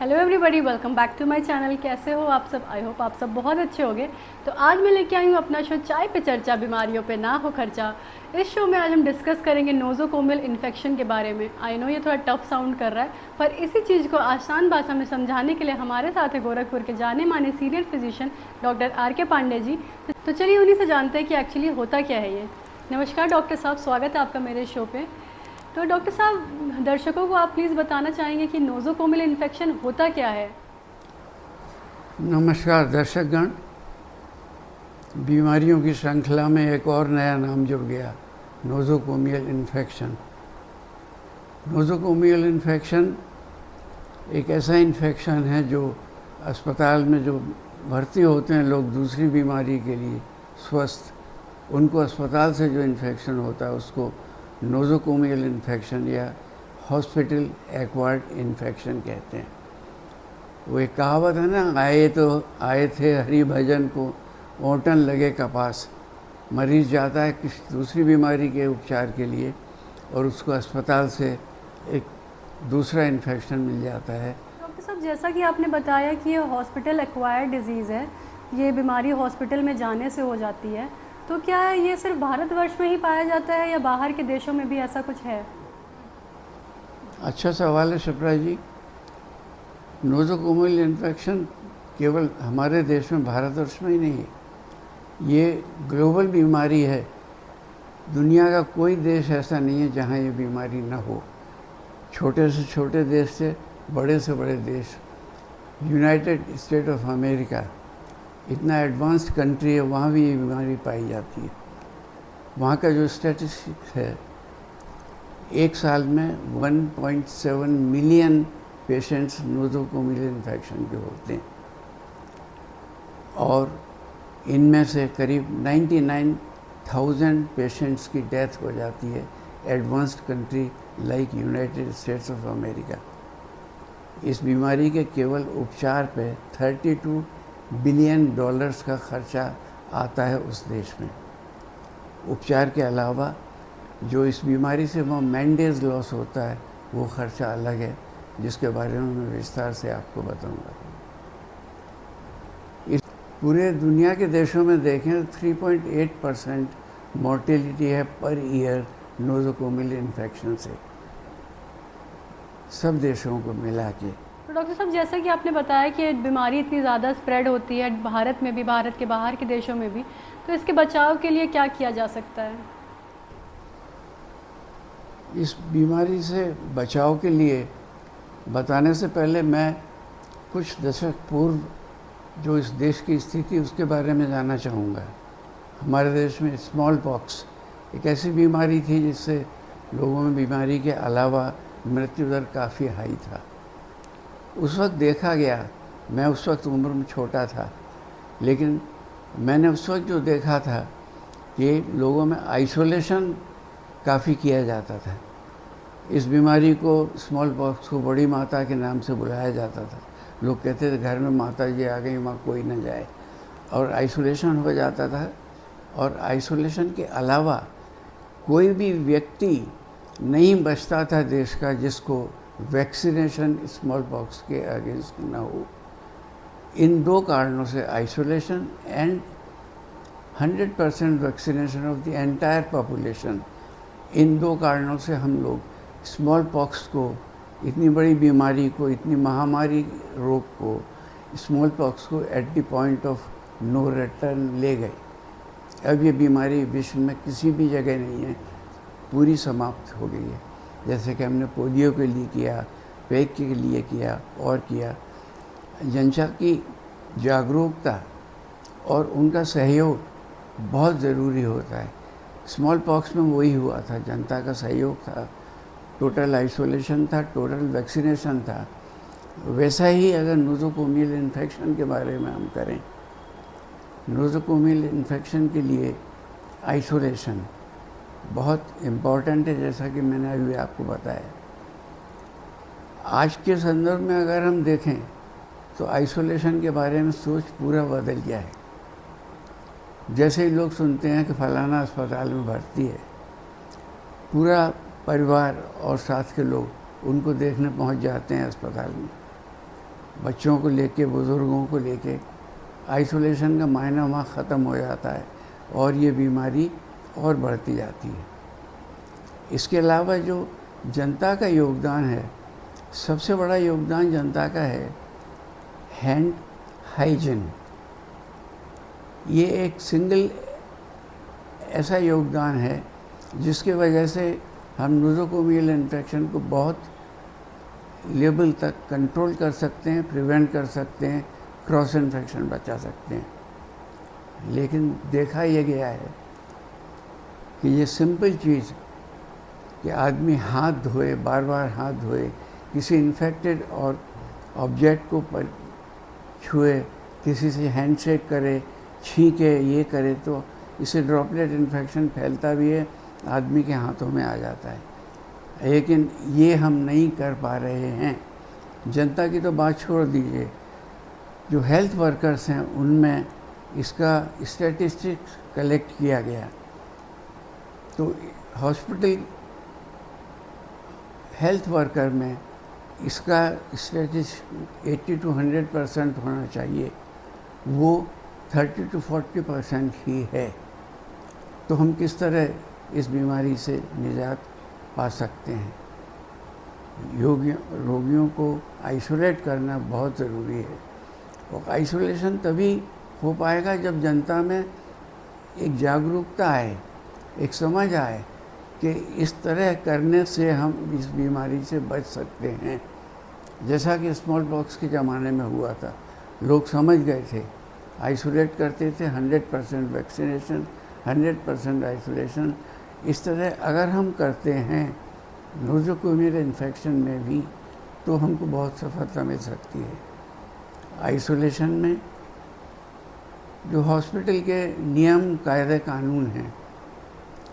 Hello everybody, welcome back to my channel. कैसे हो आप सब? आई होप आप सब बहुत अच्छे होंगे। तो आज मैं लेके आई हूँ अपना शो चाय पे चर्चा, बीमारियों पे ना हो खर्चा। इस शो में आज हम डिस्कस करेंगे नोज़ोकोमियल इन्फेक्शन के बारे में। आई नो ये थोड़ा टफ साउंड कर रहा है, पर इसी चीज़ को आसान भाषा में समझाने के लिए हमारे साथ है गोरखपुर के जाने माने senior physician doctor RK Pandey ji. तो चलिए उन्हीं से जानते हैं कि एक्चुअली होता क्या है ये। नमस्कार डॉक्टर साहब, स्वागत है आपका मेरे शो पे। तो डॉक्टर साहब, दर्शकों को आप प्लीज़ बताना चाहेंगे कि नोज़ोकोमियल इन्फेक्शन होता क्या है? नमस्कार दर्शकगण। बीमारियों की श्रृंखला में एक और नया नाम जुड़ गया, नोज़ोकोमियल इन्फेक्शन। नोज़ोकोमियल इन्फेक्शन एक ऐसा इन्फेक्शन है जो अस्पताल में जो भर्ती होते हैं लोग दूसरी बीमारी के लिए स्वस्थ, उनको अस्पताल से जो इन्फेक्शन होता है उसको नोज़ोकोमियल इन्फेक्शन या हॉस्पिटल एक्वायर्ड इन्फेक्शन कहते हैं। वो एक कहावत है ना, आए थे हरि भजन को, ओंटन लगे कपास। मरीज जाता है किसी दूसरी बीमारी के उपचार के लिए और उसको अस्पताल से एक दूसरा इन्फेक्शन मिल जाता है। डॉक्टर साहब, जैसा कि आपने बताया कि ये हॉस्पिटल एक्वायर्ड डिजीज़ है, ये बीमारी हॉस्पिटल में जाने से हो जाती है, तो क्या ये सिर्फ भारतवर्ष में ही पाया जाता है या बाहर के देशों में भी ऐसा कुछ है? अच्छा सवाल है शिप्रा जी। नोज़ोकोमियल इन्फेक्शन केवल हमारे देश में, भारतवर्ष में ही नहीं है, ये ग्लोबल बीमारी है। दुनिया का कोई देश ऐसा नहीं है जहाँ ये बीमारी ना हो। छोटे से छोटे देश से बड़े देश, यूनाइटेड स्टेट ऑफ अमेरिका इतना एडवांस्ड कंट्री है, वहाँ भी ये बीमारी पाई जाती है। वहाँ का जो स्टैटिस्टिक्स है, एक साल में 1.7 मिलियन पेशेंट्स नोज़ोकोमियल इन्फेक्शन के होते हैं और इनमें से करीब 99,000 पेशेंट्स की डेथ हो जाती है advanced country like United states of America. इस बीमारी के केवल उपचार पे $32 बिलियन का खर्चा आता है उस देश में। उपचार के अलावा जो इस बीमारी से वो मैंडेज लॉस होता है, वो खर्चा अलग है, जिसके बारे में मैं विस्तार से आपको बताऊंगा। इस पूरे दुनिया के देशों में देखें 3.8% मॉर्टेलिटी है पर ईयर नोज़ोकोमियल इन्फेक्शन से, सब देशों को मिला के। तो डॉक्टर साहब, जैसा कि आपने बताया कि बीमारी इतनी ज़्यादा स्प्रेड होती है भारत में भी, भारत के बाहर के देशों में भी, तो इसके बचाव के लिए क्या किया जा सकता है? इस बीमारी से बचाव के लिए बताने से पहले मैं कुछ दशक पूर्व जो इस देश की स्थिति उसके बारे में जानना चाहूँगा। हमारे देश में स्मॉल पॉक्स एक ऐसी बीमारी थी जिससे लोगों में बीमारी के अलावा मृत्यु दर काफ़ी हाई था। उस वक्त देखा गया, मैं उस वक्त उम्र में छोटा था, लेकिन मैंने उस वक्त जो देखा था कि लोगों में आइसोलेशन काफ़ी किया जाता था। इस बीमारी को, स्मॉल पॉक्स को, बड़ी माता के नाम से बुलाया जाता था। लोग कहते थे घर में माता जी आ गई, वहाँ कोई ना जाए, और आइसोलेशन हो जाता था। और आइसोलेशन के अलावा कोई भी व्यक्ति नहीं बचता था देश का जिसको वैक्सीनेशन स्मॉल पॉक्स के अगेंस्ट ना हो। इन दो कारणों से, isolation and 100% vaccination of the entire population, इन दो कारणों से हम लोग स्मॉल पॉक्स को, इतनी बड़ी बीमारी को, इतनी महामारी रोग को, स्मॉल पॉक्स को at the point of no return ले गए। अब ये बीमारी विश्व में किसी भी जगह नहीं है, पूरी समाप्त हो गई है। जैसे कि हमने पोलियो के लिए किया, प्लेग के लिए किया और किया। जनता की जागरूकता और उनका सहयोग बहुत ज़रूरी होता है। स्मॉल पॉक्स में वही हुआ था, जनता का सहयोग था, टोटल आइसोलेशन था, टोटल वैक्सीनेशन था। वैसा ही अगर नोज़ोकोमियल इन्फेक्शन के बारे में हम करें, नोज़ोकोमियल इन्फेक्शन के लिए आइसोलेशन बहुत इम्पॉर्टेंट है, जैसा कि मैंने अभी आपको बताया। आज के संदर्भ में अगर हम देखें तो आइसोलेशन के बारे में सोच पूरा बदल गया है। जैसे ही लोग सुनते हैं कि फलाना अस्पताल में भर्ती है, पूरा परिवार और साथ के लोग उनको देखने पहुंच जाते हैं अस्पताल में। बच्चों को लेके, बुज़ुर्गों को लेके आइसोलेशन का मायना वहाँ ख़त्म हो जाता है और ये बीमारी और बढ़ती जाती है। इसके अलावा जो जनता का योगदान है, सबसे बड़ा योगदान जनता का है हैंड हाइजीन। ये एक सिंगल ऐसा योगदान है जिसकी वजह से हम नोज़ोकोमियल इन्फेक्शन को बहुत लेवल तक कंट्रोल कर सकते हैं, प्रिवेंट कर सकते हैं, क्रॉस इन्फेक्शन बचा सकते हैं। लेकिन देखा यह गया है कि ये सिंपल चीज़ कि आदमी हाथ धोए, बार बार हाथ धोए, किसी इन्फेक्टेड और ऑब्जेक्ट को छुए, किसी से हैंडशेक करे, छींके, ये करे, तो इससे ड्रॉपलेट इन्फेक्शन फैलता भी है, आदमी के हाथों में आ जाता है। लेकिन ये हम नहीं कर पा रहे हैं। जनता की तो बात छोड़ दीजिए, जो हेल्थ वर्कर्स हैं उनमें इसका स्टैटिस्टिक्स कलेक्ट किया गया तो हॉस्पिटल हेल्थ वर्कर में इसका स्टैटिस्टिक्स 80 to 100% होना चाहिए, वो 30 to 40% ही है। तो हम किस तरह इस बीमारी से निजात पा सकते हैं? रोगियों को आइसोलेट करना बहुत ज़रूरी है और आइसोलेशन तभी हो पाएगा जब जनता में एक जागरूकता आए, एक समझ आए कि इस तरह करने से हम इस बीमारी से बच सकते हैं। जैसा कि स्मॉल पॉक्स के ज़माने में हुआ था, लोग समझ गए थे, आइसोलेट करते थे, 100% वैक्सीनेशन, 100% आइसोलेशन। इस तरह अगर हम करते हैं नोज़ोकोमियल इन्फेक्शन में भी तो हमको बहुत सफलता मिल सकती है। आइसोलेशन में जो हॉस्पिटल के नियम, कायदे, कानून हैं,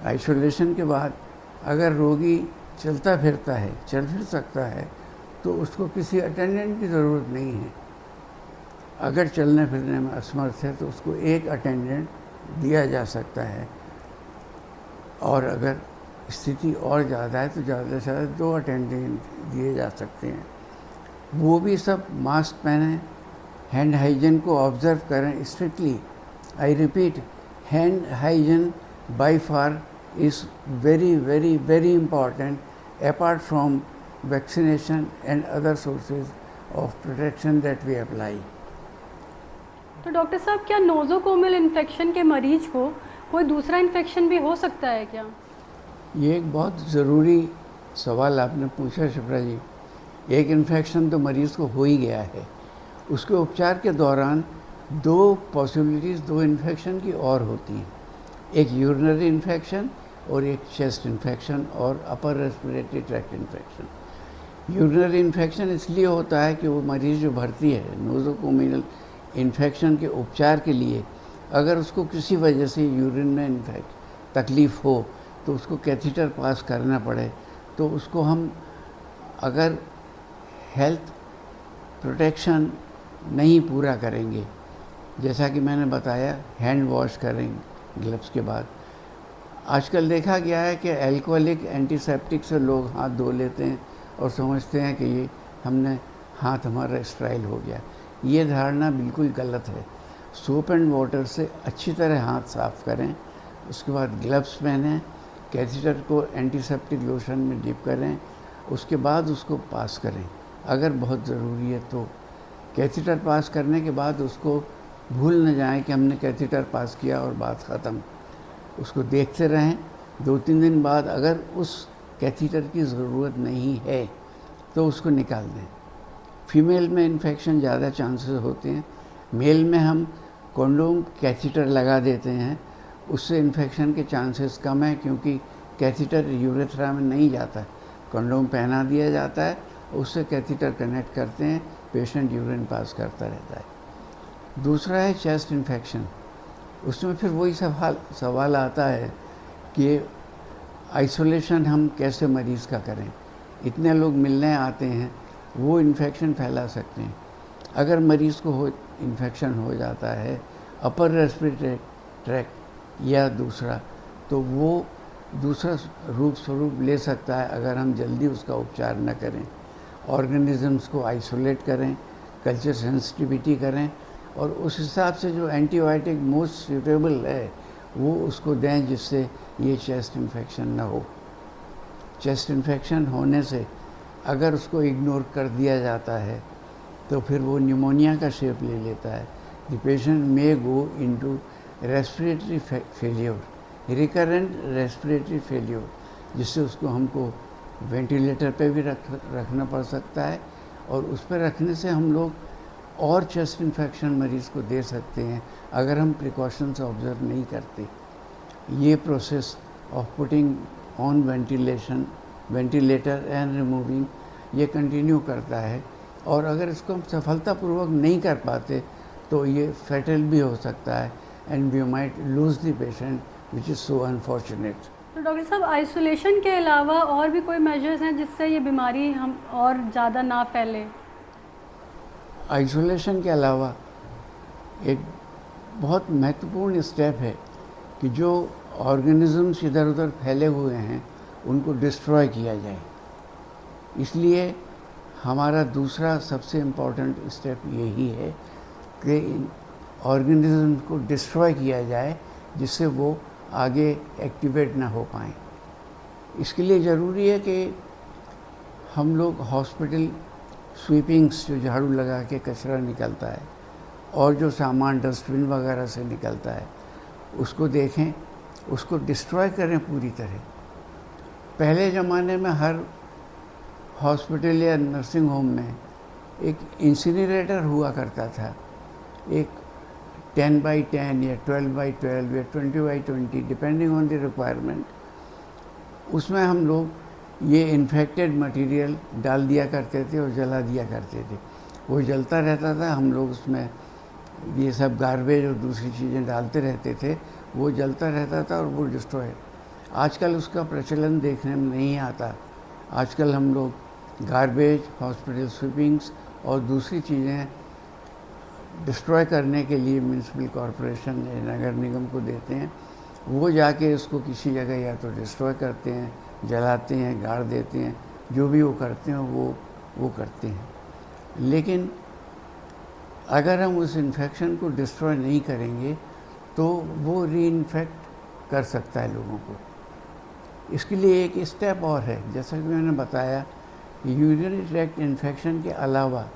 आइसोलेशन के बाद अगर रोगी चलता फिरता है, चल फिर सकता है, तो उसको किसी अटेंडेंट की ज़रूरत नहीं है। अगर चलने फिरने में असमर्थ है तो उसको एक अटेंडेंट दिया जा सकता है, और अगर स्थिति और ज़्यादा है तो ज़्यादा से ज़्यादा 2 अटेंडेंट दिए जा सकते हैं। वो भी सब मास्क पहने, हैंड हाइजीन को ऑब्ज़र्व करें strictly. I repeat, hand hygiene by far is very, very, very important apart from vaccination and other sources of protection that we apply. तो डॉक्टर साहब, क्या नोज़ोकोमियल इन्फेक्शन के मरीज को कोई दूसरा इन्फेक्शन भी हो सकता है क्या? ये एक बहुत ज़रूरी सवाल आपने पूछा शिप्रा जी। एक इन्फेक्शन तो मरीज़ को हो ही गया है, उसके उपचार के दौरान 2 पॉसिबिलिटीज़, 2 इन्फेक्शन की और होती हैं। एक यूरिनरी इन्फेक्शन और एक चेस्ट इन्फेक्शन और upper respiratory tract infection. Urinary infection इसलिए होता है कि वो मरीज़ जो भर्ती है नोज़ोकोमियल इन्फेक्शन के उपचार के लिए, अगर उसको किसी वजह से यूरिन में तकलीफ़ हो तो उसको कैथीटर पास करना पड़े, तो उसको हम अगर हेल्थ प्रोटेक्शन नहीं पूरा करेंगे, जैसा कि मैंने बताया, हैंड वॉश करें ग्लव्स के बाद। आजकल देखा गया है कि एल्कोहलिक एंटीसेप्टिक से लोग हाथ धो लेते हैं और समझते हैं कि ये हमने हाथ हमारा स्टेराइल हो गया। ये धारणा बिल्कुल गलत है। सोप एंड वाटर से अच्छी तरह हाथ साफ़ करें, उसके बाद ग्लव्स पहनें, कैथीटर को एंटीसेप्टिक लोशन में डिप करें, उसके बाद उसको पास करें अगर बहुत ज़रूरी है तो। कैथीटर पास करने के बाद उसको भूल न जाएं कि हमने कैथीटर पास किया और बात ख़त्म। उसको देखते रहें। 2-3 दिन बाद अगर उस कैथीटर की ज़रूरत नहीं है तो उसको निकाल दें। फीमेल में इन्फेक्शन ज़्यादा चांसेस होते हैं। मेल में हम कॉन्डोम कैथीटर लगा देते हैं, उससे इन्फेक्शन के चांसेस कम है, क्योंकि कैथीटर यूरेथ्रा में नहीं जाता है, कॉन्डोम पहना दिया जाता है, उससे कैथीटर कनेक्ट करते हैं, पेशेंट यूरिन पास करता रहता है। दूसरा है चेस्ट इन्फेक्शन। उसमें फिर वही सवाल आता है कि आइसोलेशन हम कैसे मरीज़ का करें। इतने लोग मिलने आते हैं, वो इन्फेक्शन फैला सकते हैं। अगर मरीज़ को इन्फेक्शन हो जाता है अपर रेस्पिरेटरी ट्रैक्ट या दूसरा, तो वो दूसरा स्वरूप ले सकता है अगर हम जल्दी उसका उपचार न करें। ऑर्गेनिज़म्स को आइसोलेट करें, कल्चर सेंसिटिविटी करें और उस हिसाब से जो एंटीबायोटिक मोस्ट सूटेबल है वो उसको दें, जिससे ये चेस्ट इन्फेक्शन ना हो। चेस्ट इन्फेक्शन होने से अगर उसको इग्नोर कर दिया जाता है तो फिर वो न्यूमोनिया का शेप ले लेता है। The patient may go into respiratory failure, recurrent respiratory failure, जिससे उसको हमको वेंटिलेटर पे भी रखना पड़ सकता है और उस पर रखने से हम लोग और चेस्ट इन्फेक्शन मरीज़ को दे सकते हैं अगर हम प्रिकॉशंस ऑब्जर्व नहीं करते। ये process of putting on ventilator and removing ये कंटिन्यू करता है और अगर इसको हम सफलतापूर्वक नहीं कर पाते तो ये फैटल भी हो सकता है and we might lose the patient, which is so unfortunate. तो डॉक्टर साहब, आइसोलेशन के अलावा और भी कोई मेजर्स हैं जिससे ये बीमारी हम और ज़्यादा ना फैले? आइसोलेशन के अलावा एक बहुत महत्वपूर्ण स्टेप है कि जो ऑर्गेनिजम्स इधर उधर फैले हुए हैं उनको डिस्ट्रॉय किया जाए। इसलिए हमारा दूसरा सबसे इम्पॉर्टेंट स्टेप यही है कि ऑर्गेनिज्म को डिस्ट्रॉय किया जाए जिससे वो आगे एक्टिवेट ना हो पाएँ। इसके लिए ज़रूरी है कि हम लोग हॉस्पिटल स्वीपिंग्स, जो झाड़ू लगा के कचरा निकलता है और जो सामान डस्टबिन वगैरह से निकलता है उसको देखें, उसको डिस्ट्रॉय करें पूरी तरह। पहले ज़माने में हर हॉस्पिटल या नर्सिंग होम में एक इंसिनरेटर हुआ करता था, एक 10x10 या 12x12 या 20x20 depending on the requirement. उसमें हम लोग ये इन्फेक्टेड मटेरियल डाल दिया करते थे और जला दिया करते थे। वो जलता रहता था, हम लोग उसमें ये सब गार्बेज और दूसरी चीज़ें डालते रहते थे, वो जलता रहता था और वो डिस्ट्रॉय। आजकल उसका प्रचलन देखने में नहीं आता। आजकल हम लोग गार्बेज, हॉस्पिटल स्वीपिंग्स और दूसरी चीज़ें डिस्ट्रॉय करने के लिए म्यूनिसिपल कॉरपोरेशन या नगर निगम को देते हैं। वो जाके उसको किसी जगह या तो डिस्ट्रॉय करते हैं, जलाते हैं, गाड़ देते हैं, जो भी वो करते हैं वो करते हैं। लेकिन अगर हम उस इन्फेक्शन को डिस्ट्रॉय नहीं करेंगे तो वो रीइन्फेक्ट कर सकता है लोगों को। इसके लिए एक स्टेप और है, जैसा कि मैंने बताया, यूरिनरी ट्रैक्ट इन्फेक्शन के अलावा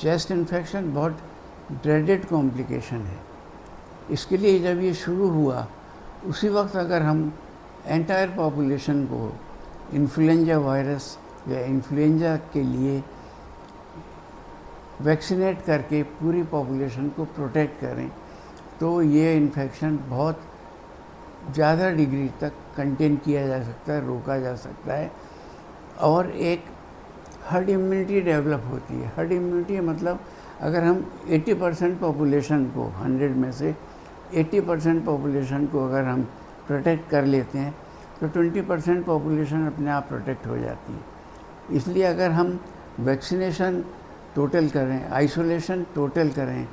चेस्ट इन्फेक्शन बहुत ड्रेडेड कॉम्प्लिकेशन है। इसके लिए जब ये शुरू हुआ उसी वक्त अगर हम एंटायर पॉपुलेशन को इन्फ्लुएंजा वायरस या इन्फ्लुएंजा के लिए वैक्सीनेट करके पूरी पॉपुलेशन को प्रोटेक्ट करें तो ये इन्फेक्शन बहुत ज़्यादा डिग्री तक कंटेन किया जा सकता है, रोका जा सकता है और एक हर्ड इम्यूनिटी डेवलप होती है। हर्ड इम्यूनिटी मतलब अगर हम 80% पॉपुलेशन को, 100 में से 80% पॉपुलेशन को अगर हम प्रोटेक्ट कर लेते हैं तो 20% पॉपुलेशन अपने आप प्रोटेक्ट हो जाती है। इसलिए अगर हम वैक्सीनेशन टोटल करें, आइसोलेशन टोटल करें,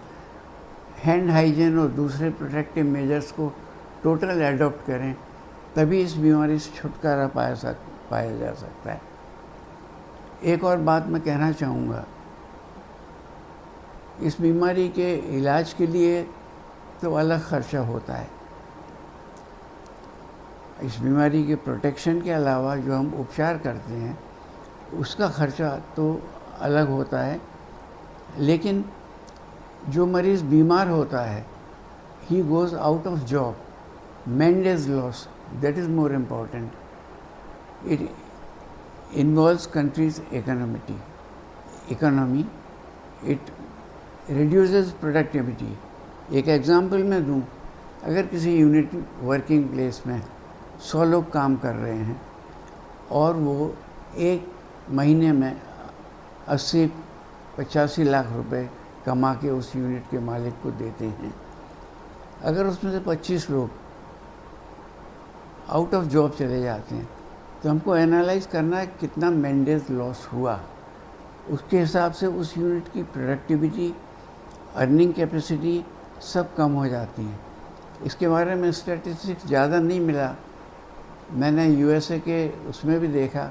हैंड हाइजीन और दूसरे प्रोटेक्टिव मेजर्स को टोटल एडॉप्ट करें, तभी इस बीमारी से छुटकारा पाया जा सकता है। एक और बात मैं कहना चाहूँगा, इस बीमारी के इलाज के लिए तो अलग खर्चा होता है। इस बीमारी के प्रोटेक्शन के अलावा जो हम उपचार करते हैं उसका खर्चा तो अलग होता है, लेकिन जो मरीज़ बीमार होता है he goes out of job, Mendes loss, that is more important. It involves country's economy. It reduces productivity. एक एग्ज़ाम्पल मैं दूँ, अगर किसी यूनिट वर्किंग प्लेस में 100 लोग काम कर रहे हैं और वो एक महीने में 80-85 लाख रुपए कमा के उस यूनिट के मालिक को देते हैं, अगर उसमें से 25 लोग आउट ऑफ जॉब चले जाते हैं तो हमको एनालाइज करना है कितना मेंडेज लॉस हुआ। उसके हिसाब से उस यूनिट की प्रोडक्टिविटी, अर्निंग कैपेसिटी सब कम हो जाती हैं। इसके बारे में स्टैटिस्टिक्स ज़्यादा नहीं मिला, मैंने यूएसए के उसमें भी देखा,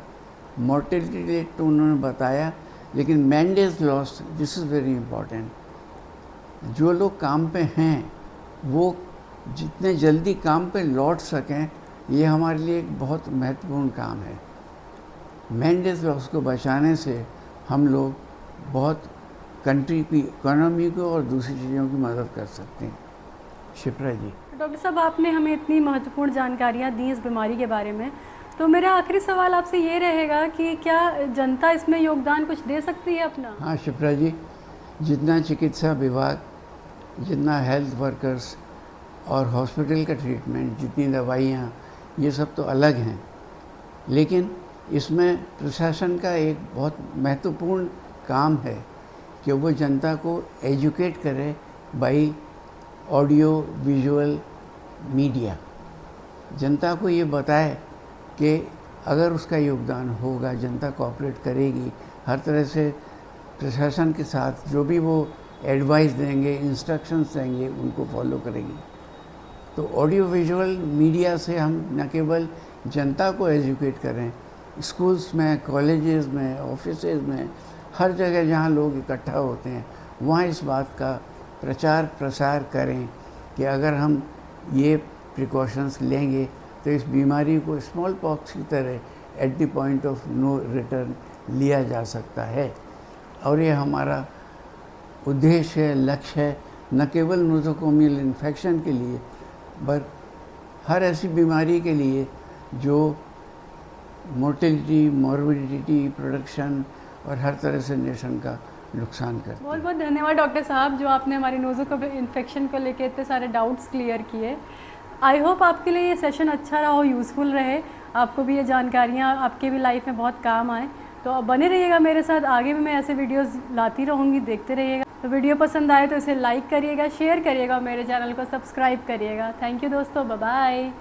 मोर्टेलिटी रेट तो उन्होंने बताया लेकिन mandays loss, this is very important. जो लोग काम पे हैं वो जितने जल्दी काम पे लौट सकें, ये हमारे लिए एक बहुत महत्वपूर्ण काम है। मैंडेज लॉस को बचाने से हम लोग बहुत कंट्री की इकोनॉमी को और दूसरी चीज़ों की मदद कर सकते हैं। शिप्रा जी। डॉक्टर साहब, आपने हमें इतनी महत्वपूर्ण जानकारियाँ दी इस बीमारी के बारे में, तो मेरा आखिरी सवाल आपसे ये रहेगा कि क्या जनता इसमें योगदान कुछ दे सकती है अपना? हाँ शिप्रा जी, जितना चिकित्सा विभाग, जितना हेल्थ वर्कर्स और हॉस्पिटल का ट्रीटमेंट, जितनी दवाइयाँ, ये सब तो अलग हैं, लेकिन इसमें प्रशासन का एक बहुत महत्वपूर्ण काम है कि वो जनता को एजुकेट करे बाई ऑडियो विजुअल मीडिया। जनता को ये बताए कि अगर उसका योगदान होगा, जनता कोऑपरेट करेगी, हर तरह से प्रशासन के साथ जो भी वो एडवाइस देंगे, इंस्ट्रक्शंस देंगे, उनको फॉलो करेगी। तो ऑडियो विजुअल मीडिया से हम न केवल जनता को एजुकेट करें, स्कूल्स में, कॉलेजेस में, ऑफिसेज में, हर जगह जहाँ लोग इकट्ठा होते हैं वहाँ इस बात का प्रचार प्रसार करें कि अगर हम ये प्रिकॉशंस लेंगे तो इस बीमारी को स्मॉल पॉक्स की तरह at the point of no return लिया जा सकता है। और ये हमारा उद्देश्य है, लक्ष्य है, न केवल नोज़ोकोमियल इन्फेक्शन के लिए पर हर ऐसी बीमारी के लिए जो मोर्टेलिटी, मॉर्बिडिटी, प्रोडक्शन और हर तरह से नेशन का नुकसान करती है। बहुत बहुत धन्यवाद डॉक्टर साहब, जो आपने हमारी नोज़ोकोमियल इन्फेक्शन को लेकर इतने सारे डाउट्स क्लियर किए। आई होप आपके लिए ये सेशन अच्छा रहा हो, यूज़फुल रहे, आपको भी ये जानकारियाँ आपके भी लाइफ में बहुत काम आए। तो अब बने रहिएगा मेरे साथ, आगे भी मैं ऐसे वीडियोस लाती रहूँगी, देखते रहिएगा। तो वीडियो पसंद आए तो इसे लाइक करिएगा, शेयर करिएगा और मेरे चैनल को सब्सक्राइब करिएगा। थैंक यू दोस्तों, बाय बाय।